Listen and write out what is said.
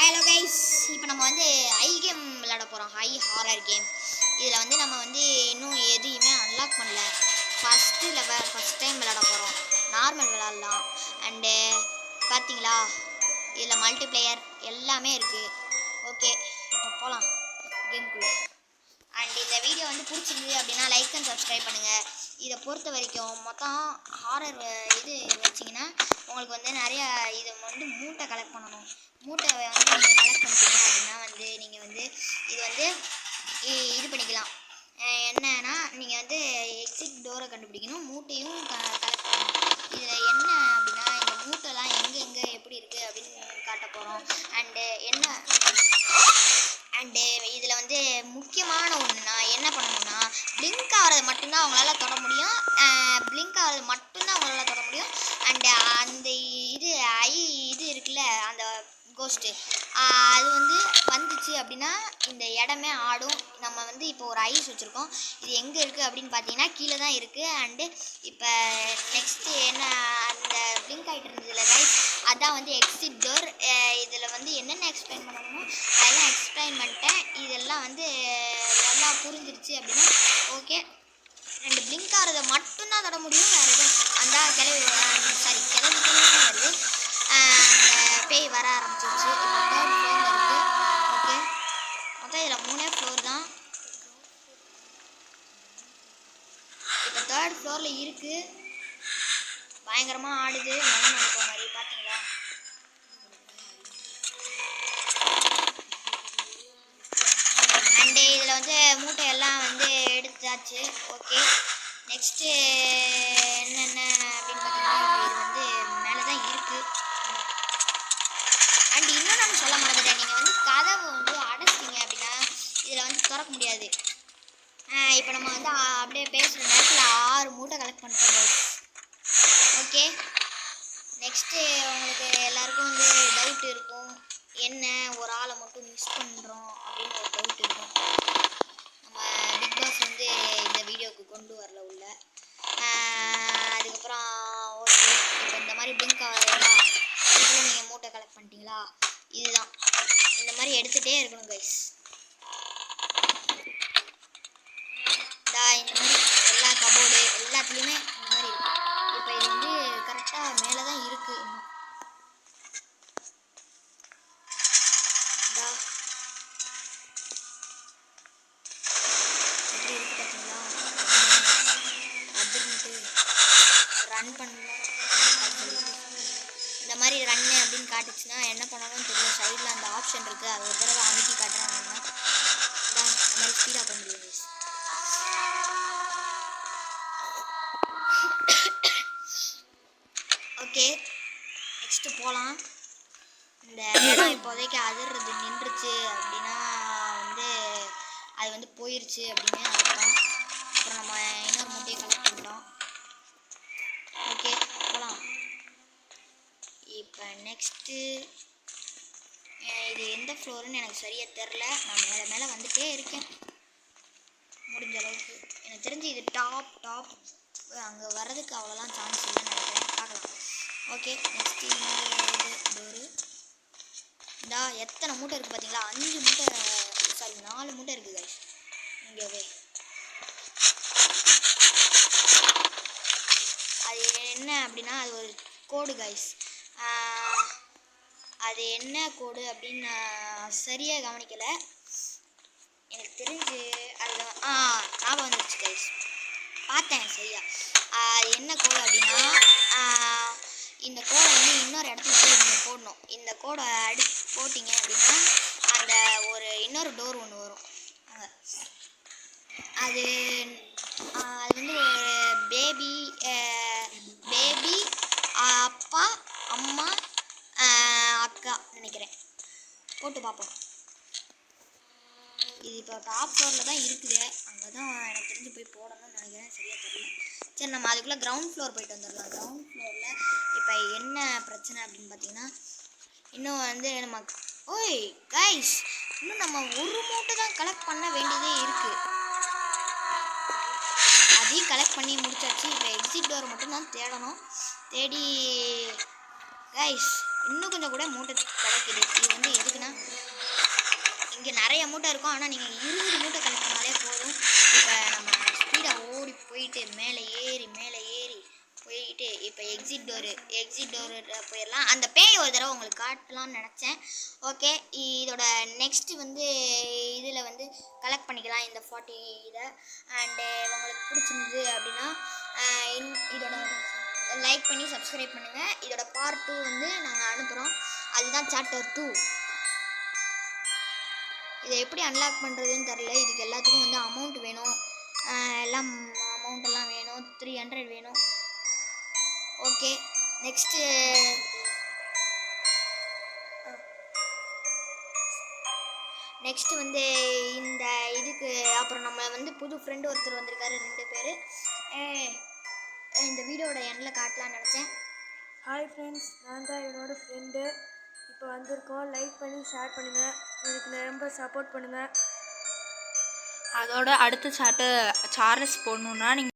Hello guys, இப்போ நம்ம வந்து ஐ கேம் விளையாட போகிறோம். High horror game. இதில் வந்து நம்ம வந்து இன்னும் எதையுமே அன்லாக் பண்ணல. ஃபஸ்ட் டைம் விளையாட போகிறோம். நார்மல் விளையாடலாம். அண்டு பார்த்தீங்களா, இதில் மல்டிப்ளேயர் எல்லாமே இருக்குது. ஓகே, இப்போ போகலாம் கேம்குள்ளே. அண்ட் இந்த வீடியோ வந்து பிடிச்சிருந்தது அப்படின்னா லைக் அண்ட் சப்ஸ்கிரைப் பண்ணுங்கள். இதை பொறுத்த வரைக்கும் மொத்தம் ஹாரர் இது வச்சிங்கன்னா உங்களுக்கு வந்து நிறையா இதை வந்து மூட்டை கலெக்ட் பண்ணணும். மூட்டை வந்து நீங்கள் கலெக்ட் பண்ணிட்டீங்க அப்படின்னா வந்து நீங்கள் வந்து இது வந்து இது பண்ணிக்கலாம். என்னன்னா நீங்கள் வந்து எக்ஸிட் டோரை கண்டுபிடிக்கணும், மூட்டையும் கலெக்ட் பண்ணணும். இதில் என்ன அப்படின்னா இந்த மூட்டைலாம் எங்கே எப்படி இருக்குது அப்படின்னு காட்ட போகிறோம். அண்டு இதில் வந்து முக்கியமான ஒன்றுனா என்ன பண்ணணும்னா பிளிங்க் ஆகிறது மட்டும்தான் அவங்களால தொட முடியும். அண்டு அந்த இது இது இருக்குல்ல, அந்த கோஸ்ட்டு அது வந்து வந்துச்சு அப்படின்னா இந்த இடமே ஆடும். நம்ம வந்து இப்போ ஒரு ஐஸ் வச்சுருக்கோம். இது எங்கே இருக்குது அப்படின்னு பார்த்தீங்கன்னா கீழே தான் இருக்குது. அண்டு இப்போ நெக்ஸ்ட்டு என்ன, அந்த பிளிங்க் ஆகிட்டு இருந்ததுல கைஸ், அதான் வந்து எக்ஸிட் டோர். இதில் வந்து என்னென்ன எக்ஸ்பிளைன் பண்ணணுமோ அதெல்லாம் எக்ஸ்பிளைன் பண்ணிட்டேன். இதெல்லாம் வந்து நல்லா புரிஞ்சிருச்சு அப்படின்னா ஓகே. ரெண்டு பிளிங்க் ஆகிறத மட்டும்தான் தொட முடியும், வேறு எதுவும் அந்த கிளவி வருது. அந்த பேய் வர ஆரம்பிச்சிருச்சு. இப்போ 3rd ஃப்ளோரில் இருக்குது. ஓகே, மொத்தம் இதில் 3 ஃப்ளோர் தான். இப்போ 3rd ஃப்ளோரில் இருக்குது. பயங்கரமாக ஆடுது, மனம் அனுப்புற மாதிரி. பார்த்தீங்களா, அண்டு இதில் வந்து மூட்டையெல்லாம் வந்து எடுத்தாச்சு. ஓகே, நெக்ஸ்ட்டு என்னென்ன அப்படின்னு பார்த்தீங்கன்னா இப்போ இது வந்து மேலே தான் இருக்குது. அண்ட் இன்னும் நான் சொல்ல மாட்டேன், நீங்கள் வந்து கதவை வந்து அடைச்சிட்டிங்க அப்படின்னா இதில் வந்து திறக்க முடியாது. இப்போ நம்ம வந்து அப்படியே பேசுகிற நேரத்தில் 6 மூட்டை கலெக்ட் பண்ணிட்டோம். ஓகே, நெக்ஸ்ட்டு உங்களுக்கு எல்லாருக்கும் வந்து டவுட் இருக்கும், என்ன ஒரு ஆளை மட்டும் மிஸ் பண்ணுறோம் அப்படின்னு ஒரு டவுட் இருக்கும். நம்ம பிக் பாஸ் வந்து இந்த வீடியோவுக்கு கொண்டு வரல உள்ள. அதுக்கப்புறம் ஓகே, இப்போ இந்த மாதிரி பிளிங்க் ஆகுதுங்களா, இதுக்குள்ள நீங்கள் மூட்டை கலெக்ட் பண்ணிட்டீங்களா, இதுதான் இந்த மாதிரி எடுத்துகிட்டே இருக்கணும் கைஸ். இந்த மாதிரி எல்லா கபோர்டு எல்லாத்துலேயுமே இந்த மாதிரி இருக்குது. இப்போ இது வந்து கரெக்டாக மேலே தான் இருக்குது. ரன் பண்ணலாம். இந்த மாதிரி ரன்னு அப்படின்னு காட்டுச்சுன்னா என்ன பண்ணணும்னு தெரியும். சைடில் அந்த ஆப்ஷன் இருக்குது, அது ஒரு தடவை அமைக்கி காட்டுறாங்கன்னா தான் இந்த மாதிரி ஸ்பீடாக பண்ண முடியும். ஓகே, நெக்ஸ்ட்டு போகலாம். இந்த இடம் இப்போதைக்கு அதிர்றது நின்றுச்சு அப்படின்னா வந்து அது வந்து போயிடுச்சு அப்படின்னு அர்த்தம். அப்புறம் நம்ம இன்னொரு மூட்டையை கலெக்ட் பண்ணிட்டோம். ஓகே, போகலாம். இப்போ நெக்ஸ்ட்டு இது எந்த ஃப்ளோருன்னு எனக்கு சரியாக தெரில. நான் மேலே வந்துகிட்டே இருக்கேன் முடிஞ்ச அளவுக்கு. எனக்கு தெரிஞ்சு இது டாப் அங்கே வர்றதுக்கு அவ்வளோலாம் சான்ஸ் இல்லைன்னு நினைக்கிறேன். பார்க்கலாம். ஓகே, நெக்ஸ்ட்டு இன்னொரு டோரு. எத்தனை மூட்டை இருக்குது பார்த்தீங்களா, 5 மூட்டை, சாரி 4 மூட்டை இருக்குது கைஸ் இங்கேவே. அது என்ன அப்படின்னா அது ஒரு கோடு கைஸ். அது என்ன கோடு அப்படின்னு நான் சரியாக கவனிக்கலை. எனக்கு தெரிஞ்சு அதில் ஞாபகம் வந்துடுச்சு கைஸ், பார்த்தேன் சரியா. அது என்ன கோடு அப்படின்னா இந்த கோடை வந்து இன்னொரு இடத்துல போய் நீங்கள் போடணும். இந்த கோடை போட்டிங்க அப்படின்னா அந்த ஒரு இன்னொரு டோர் ஒன்று வரும் அங்கே. அது வந்து ஒரு பேபி அப்பா அம்மா அக்கா நினைக்கிறேன். போட்டு பார்ப்போம். இது இப்போ டாப் ஃப்ளோரில் தான் இருக்குது. அங்கே தான் எனக்கு தெரிஞ்சு போய் போடணும்னு நினைக்கிறேன், சரியாக தெரியல. சரி, நம்ம அதுக்குள்ளே கிரவுண்ட் ஃப்ளோர் போயிட்டு வந்துடலாம். கிரவுண்ட் ஃப்ளோரில் இப்போ என்ன பிரச்சனை அப்படின்னு பார்த்தீங்கன்னா இன்னும் வந்து நம்ம கைஸ் இன்னும் நம்ம ஒரு மூட்டை தான் கலெக்ட் பண்ண வேண்டியதே இருக்குது. அதையும் கலெக்ட் பண்ணி முடிச்சாச்சு. இப்போ எக்ஸிட் டோர் மட்டும்தான் தேடணும். தேடி கைஸ் இன்னும் கொஞ்சம் கூட மூட்டை கிடைக்குது. இது வந்து எதுக்குன்னா இங்கே நிறைய மூட்டை இருக்கும். ஆனால் நீங்கள் 20 மூட்டை கலெக்ட் பண்ணாலே போதும். இப்போ நம்ம ஸ்பீடாக ஓடி போயிட்டு மேலே ஏறி போயிட்டு இப்போ எக்ஸிட் டோரு போயிடலாம். அந்த பேய் ஒரு தடவை உங்களுக்கு காட்டலாம்னு நினச்சேன். ஓகே, இதோட நெக்ஸ்ட்டு வந்து இதில் வந்து கலெக்ட் பண்ணிக்கலாம் இந்த 40 இதை. அண்டு உங்களுக்கு பிடிச்சிருந்தது அப்படின்னா இதோட லைக் பண்ணி சப்ஸ்கிரைப் பண்ணுங்கள். இதோட பார்ட் 2 வந்து நாங்கள் அனுப்புகிறோம். அதுதான் சாப்டர் 2. இதை எப்படி அன்லாக் பண்ணுறதுன்னு தெரில. இதுக்கு எல்லாத்துக்கும் வந்து அமௌண்ட் வேணும். எல்லாம் அமௌண்ட்டெல்லாம் வேணும். 300 வேணும். ஓகே, நெக்ஸ்ட்டு வந்து இந்த இதுக்கு அப்புறம் நம்ம வந்து புது ஃப்ரெண்டு ஒருத்தர் வந்திருக்காரு. 2 பேர். இந்த வீடியோட எண்டில் காட்டலான்னு நினச்சேன். ஹாய் ஃப்ரெண்ட்ஸ், நான் தான் என்னோடய ஃப்ரெண்டு. இப்போ வந்திருக்கோம். லைக் பண்ணி ஷேர் பண்ணுங்கள். எனக்கு ரொம்ப சப்போர்ட் பண்ணுங்கள். அதோட அடுத்த சார்லஸ் போடணுன்னா நீங்கள்